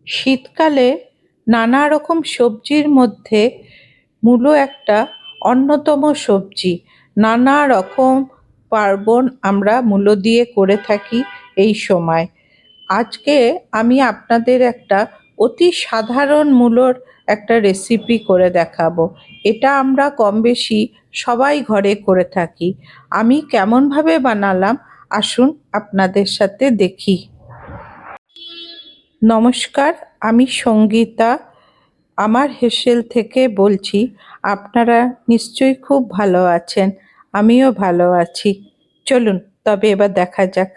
শীতকালে নানা রকম সবজির মধ্যে মূলো একটা অন্যতম সবজি। নানা রকম পার্বণ আমরা মূলো দিয়ে করে থাকি এই সময়। আজকে আমি আপনাদের একটা অতি সাধারণ মূলোর একটা রেসিপি করে দেখাবো। এটা আমরা কম বেশি সবাই ঘরে করে থাকি। আমি কেমনভাবে বানালাম আসুন আপনাদের সাথে দেখি। নমস্কার, আমি সঙ্গীতা আমার হেসেল থেকে বলছি। আপনারা নিশ্চয়ই খুব ভালো আছেন, আমিও ভালো আছি। চলুন তবে এবার দেখা যাক।